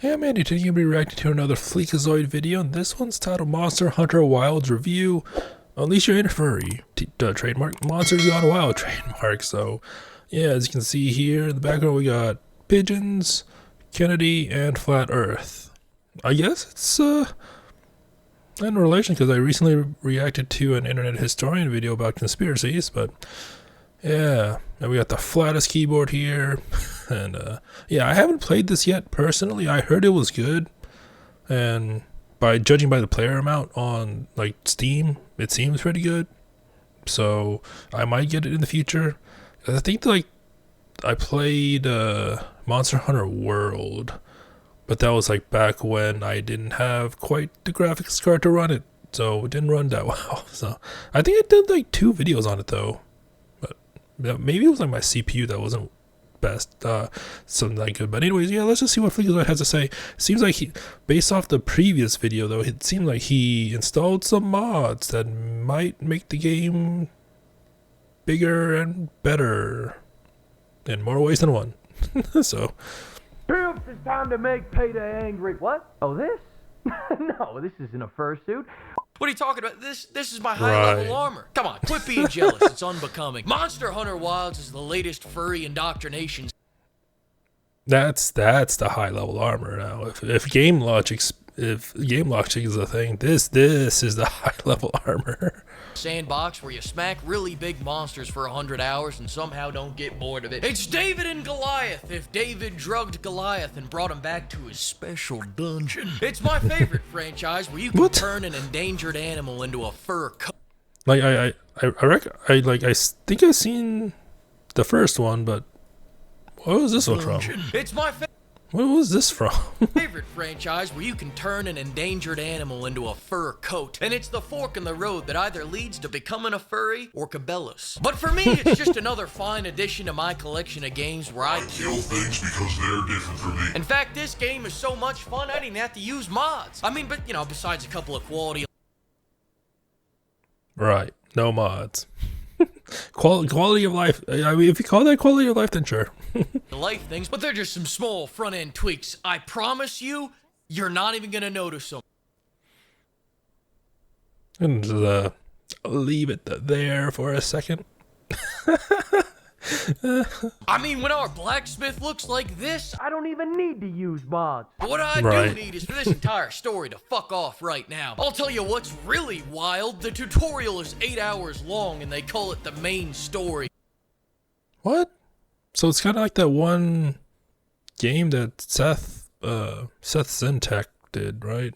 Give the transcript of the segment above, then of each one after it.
Hey, I'm Andy. Today I'm going to be reacting to another FLEEKAZOID video, and this one's titled Monster Hunter Wilds Review. Unleash your inner furry. Trademark. Monsters Gone Wild trademark. So, yeah, as you can see here in the background, we got pigeons, Kennedy, and Flat Earth. I guess it's in relation because I recently reacted to an internet historian video about conspiracies, but yeah, and we got the flattest keyboard here, and yeah, I haven't played this yet personally. I heard it was good, and judging by the player amount on like Steam, it seems pretty good. So I might get it in the future. I think like I played Monster Hunter World, but that was like back when I didn't have quite the graphics card to run it, so it didn't run that well. So I think I did like 2 videos on it though. Maybe it was like my CPU that wasn't best, something like good. But anyways, yeah, let's just see what FLEEKAZOID has to say. Seems like he, based off the previous video though, it seemed like he installed some mods that might make the game bigger and better in more ways than one. So, Troops, it's time to make Payday angry. What? Oh, this? No, this isn't a fursuit. What are you talking about? This is my high-level armor. Come on, quit being jealous. It's unbecoming. Monster Hunter Wilds is the latest furry indoctrination. that's the high-level armor now. If game logic is a thing, this is the high-level armor. Sandbox where you smack really big monsters for 100 hours and somehow don't get bored of it. It's David and Goliath if David drugged Goliath and brought him back to his special dungeon. It's my favorite franchise where you can turn an endangered animal into a fur coat. Like I think I've seen the first one, but what was this one from? It's my What was this from? favorite franchise where you can turn an endangered animal into a fur coat. And it's the fork in the road that either leads to becoming a furry or Cabela's. But for me, it's just another fine addition to my collection of games where I kill things because they're different from me. In fact, this game is so much fun, I didn't have to use mods. I mean, but you know, besides a couple of quality. Right, no mods. Quality of life. I mean, if you call that quality of life, then sure. Life things, but they're just some small front-end tweaks. I promise you, you're not even gonna notice them. And leave it there for a second. I mean, when our blacksmith looks like this, I don't even need to use mods. what I do need is for this entire story to fuck off right now. I'll tell you what's really wild. The tutorial is 8 hours long and they call it the main story. What? So it's kind of like that one game that Seth Zentek did, right?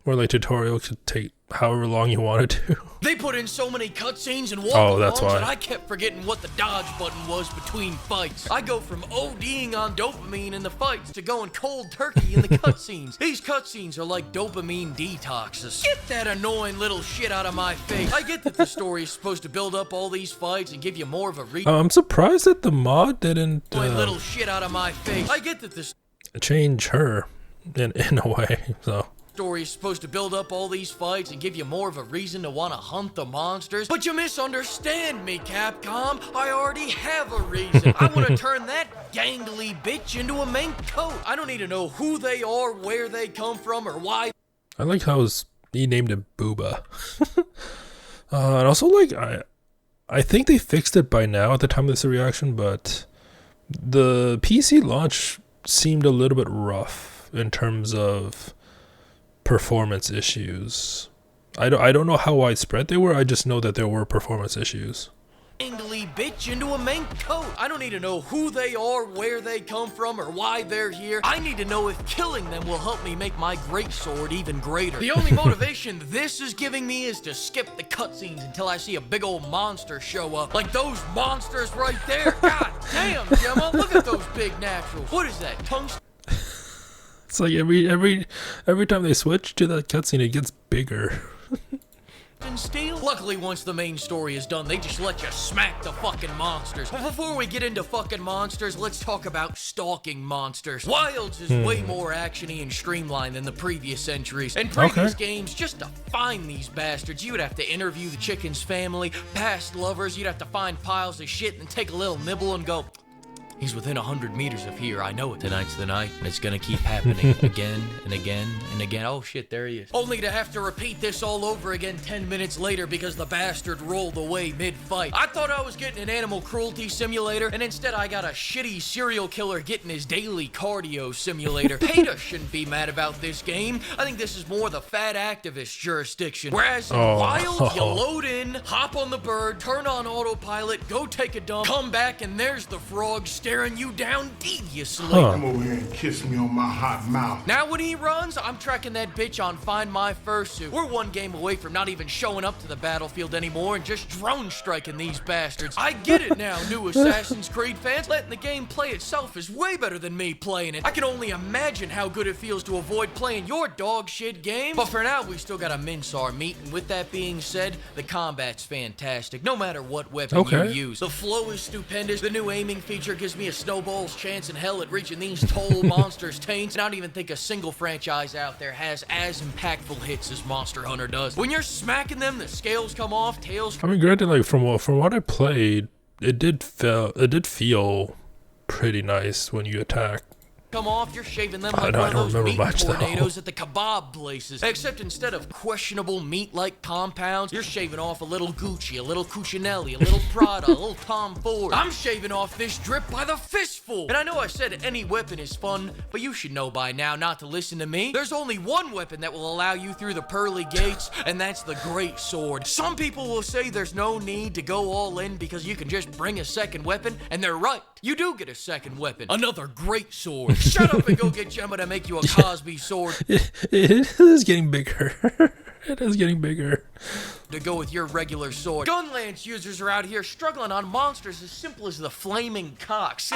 Where like tutorial could take however long you wanted to. They put in so many cutscenes and walk-alongs that's why. that I kept forgetting what the dodge button was between fights. I go from ODing on dopamine in the fights to going cold turkey in the cutscenes. These cutscenes are like dopamine detoxes. Get that annoying little shit out of my face. I get that the story is supposed to build up all these fights and give you more of a reason. I'm surprised that the mod didn't Little shit out of my face. I get that this change her in a way. So. story is supposed to build up all these fights and give you more of a reason to want to hunt the monsters. But you misunderstand me, Capcom. I already have a reason. I want to turn that gangly bitch into a mink coat. I don't need to know who they are, where they come from, or why. I like how he named it Booba. And also, like, I think they fixed it by now at the time of this reaction, but the PC launch seemed a little bit rough in terms of performance issues. I don't know how widespread they were. I just know that there were performance issues. Gangly bitch into a mink coat. I don't need to know who they are, where they come from, or why they're here. I need to know if killing them will help me make my greatsword even greater. The only motivation this is giving me is to skip the cutscenes until I see a big old monster show up. Like those monsters right there. God damn, Gemma, look at those big naturals. What is that, tungsten? It's like every time they switch to that cutscene, it gets bigger. Steel? Luckily, once the main story is done, they just let you smack the fucking monsters. But before we get into fucking monsters, let's talk about stalking monsters. Wilds is way more actiony and streamlined than the previous entries. In previous games, just to find these bastards, you would have to interview the chicken's family, past lovers, you'd have to find piles of shit and take a little nibble and go, He's within 100 meters of here. I know it. Tonight's the night, and it's gonna keep happening again and again and again. Oh shit, there he is. Only to have to repeat this all over again 10 minutes later because the bastard rolled away mid-fight. I thought I was getting an animal cruelty simulator, and instead I got a shitty serial killer getting his daily cardio simulator. PETA shouldn't be mad about this game. I think this is more the fat activist jurisdiction. Whereas in Wild, you load in, hop on the bird, turn on autopilot, go take a dump, come back, and there's the frog staring you down deviously. Come over here and kiss me on my hot mouth. Now when he runs, I'm tracking that bitch on Find My Fursuit. We're one game away from not even showing up to the battlefield anymore and just drone striking these bastards. I get it now, new Assassin's Creed fans. Letting the game play itself is way better than me playing it. I can only imagine how good it feels to avoid playing your dog shit game. But for now, we still gotta mince our meat, and with that being said, the combat's fantastic, no matter what weapon you use. The flow is stupendous. The new aiming feature gives me a snowball's chance in hell at reaching these tall monsters' taints. And I don't even think a single franchise out there has as impactful hits as Monster Hunter does. When you're smacking them, the scales come off, tails. I mean, granted, like from what I played, it did feel pretty nice when you attack. Come off, you're shaving them like one of those meat tornadoes at the kebab places. Except instead of questionable meat-like compounds, you're shaving off a little Gucci, a little Cucinelli, a little Prada, a little Tom Ford. I'm shaving off this drip by the fistful. And I know I said any weapon is fun, but you should know by now not to listen to me. There's only one weapon that will allow you through the pearly gates, and that's the great sword. Some people will say there's no need to go all in because you can just bring a second weapon, and they're right. You do get a second weapon, another great sword. Shut up and go get Gemma to make you a Cosby sword. It is getting bigger. It is getting bigger. To go with your regular sword. Gunlance users are out here struggling on monsters as simple as the flaming cocks.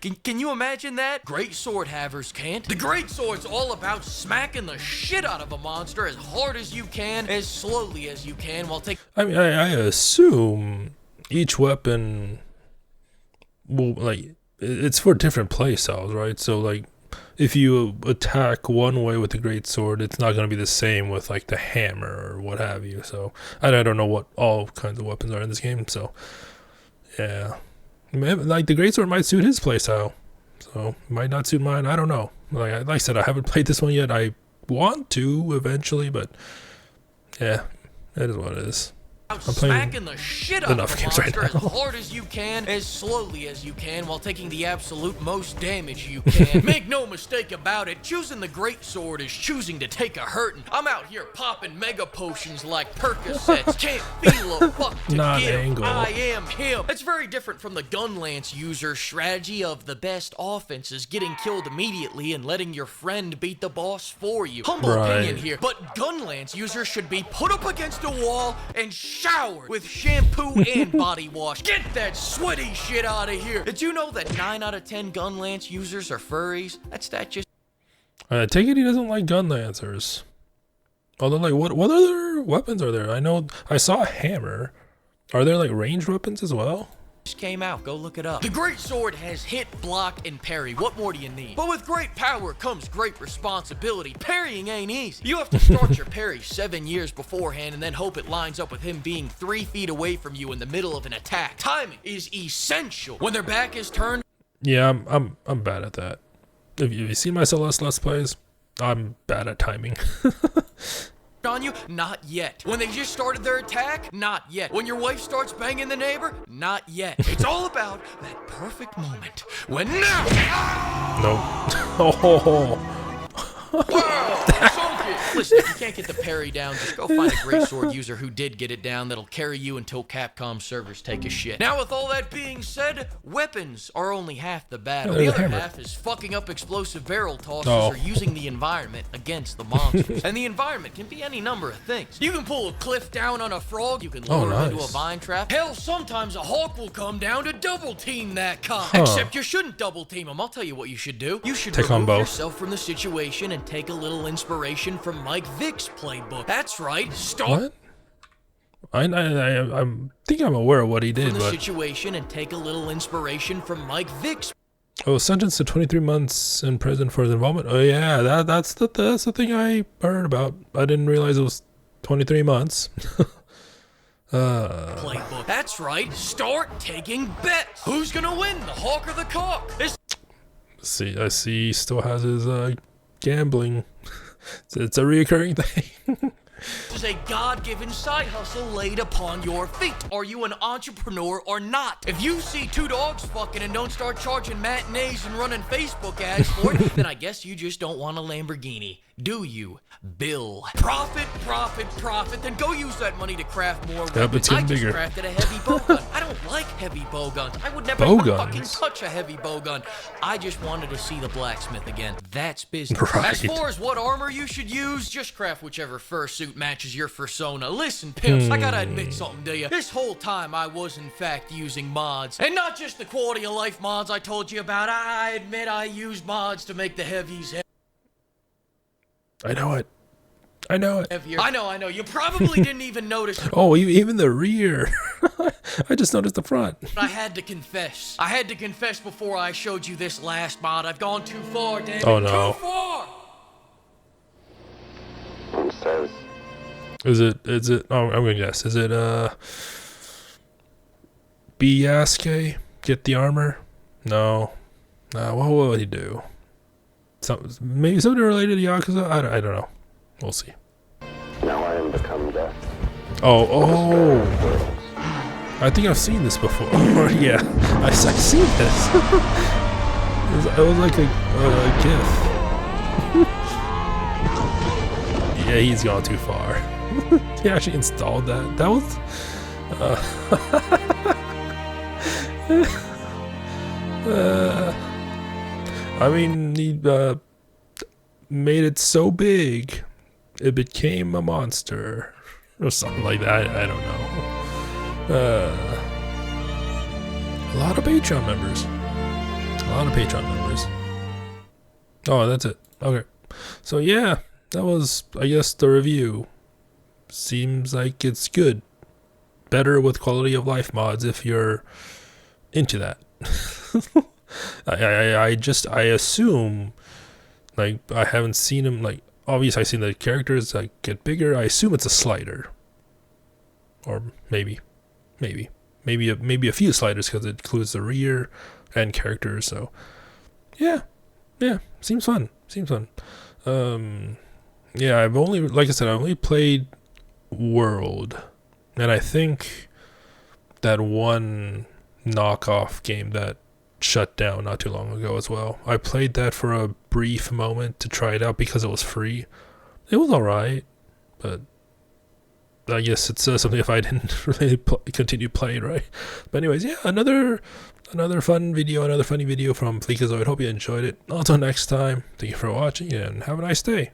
Can you imagine that? Great sword havers can't. The great sword's all about smacking the shit out of a monster as hard as you can, as slowly as you can, while taking... I mean, I assume each weapon will, like, it's for different play styles, right? So, like, if you attack one way with the great sword, it's not going to be the same with, like, the hammer or what have you. So, I don't know what all kinds of weapons are in this game. So, yeah. Like, the great sword might suit his play style. So, it might not suit mine. I don't know. Like I said, I haven't played this one yet. I want to eventually, but, yeah, it is what it is. I'm smacking the shit out of a monster as hard as you can, as slowly as you can, while taking the absolute most damage you can. Make no mistake about it, choosing the great sword is choosing to take a hurtin'. I'm out here popping mega potions like Percocets. Can't feel a fuck to give. I am him. It's very different from the Gunlance user strategy of the best offense is getting killed immediately and letting your friend beat the boss for you. Humble opinion here, but Gunlance users should be put up against a wall and showered with shampoo and body wash. Get that sweaty shit out of here. Did you know that 9 out of 10 Gunlance users are furries? That just... I take it he doesn't like gun lancers. Although, like, what other weapons are there? I know I saw a hammer. Are there, like, ranged weapons as well? Came out, go look it up. The great sword has hit, block, and parry. What more do you need? But with great power comes great responsibility. Parrying ain't easy. You have to start your parry 7 years beforehand and then hope it lines up with him being 3 feet away from you in the middle of an attack. Timing is essential. When their back is turned... Yeah, I'm bad at that. If you see my Celeste Let's Plays, I'm bad at timing. On you? Not yet. When they just started their attack? Not yet. When your wife starts banging the neighbor? Not yet. It's all about that perfect moment when now. Nope. Oh. Listen, if you can't get the parry down, just go find a great sword user who did get it down that'll carry you until Capcom servers take a shit. Now, with all that being said, weapons are only half the battle. The other half is fucking up explosive barrel tosses or using the environment against the monsters. And the environment can be any number of things. You can pull a cliff down on a frog, you can lure him into a vine trap. Hell, sometimes a hawk will come down to double team that cop. Except you shouldn't double team him. I'll tell you what you should do. You should remove yourself from the situation and take a little inspiration from Mike Vick's playbook. That's right. What? I think I'm aware of what he did. From the situation and take a little inspiration from Mike Vick's. Oh, sentenced to 23 months in prison for his involvement. Oh yeah, that's the thing I heard about. I didn't realize it was 23 months. Playbook. That's right. Start taking bets. Who's gonna win, the hawk or the cock? This I see he still has his gambling. It's a reoccurring thing. is a God-given side hustle laid upon your feet. Are you an entrepreneur or not? If you see two dogs fucking and don't start charging matinees and running Facebook ads for it, then I guess you just don't want a Lamborghini. Do you, Bill? Profit, profit, profit. Then go use that money to craft more weapons. I just crafted a heavy bowgun. I don't like heavy bowguns. I would never fucking touch a heavy bowgun. I just wanted to see the blacksmith again. That's business. Right. As far as what armor you should use, just craft whichever fursuit matches your persona. Listen, pimps, I gotta admit something to you. This whole time I was in fact using mods. And not just the quality of life mods I told you about. I admit I used mods to make the heavies I know it. I know it. heavier. I know. You probably didn't even notice. Oh, even the rear. I just noticed the front. I had to confess. Before I showed you this last mod. I've gone too far, damn it. Oh, no. Too far! Is it, oh, I'm gonna guess. Is it, Biasuke? Get the armor? No. What would he do? Maybe something related to Yakuza? I don't know. We'll see. Now I am become death. Oh. I think I've seen this before. Yeah, I've seen this. It was like a GIF. Yeah, he's gone too far. He actually installed that. That was... I mean, he made it so big, it became a monster. Or something like that. I don't know. A lot of Patreon members. Oh, that's it. Okay. So yeah, that was, I guess, the review. Seems like it's good. Better with quality of life mods if you're into that. I assume, like, I haven't seen him, like, obviously I've seen the characters like get bigger. I assume it's a slider, or maybe a few sliders because it includes the rear and characters. So yeah, seems fun. Yeah, I've only, like I said, I've only played World, and I think that one knockoff game that shut down not too long ago as well. I played that for a brief moment to try it out because it was free. It was alright, but I guess it says something if I didn't really continue playing, right? But anyways, yeah, another funny video from FLEEKAZOID. Hope you enjoyed it. Until next time, thank you for watching and have a nice day.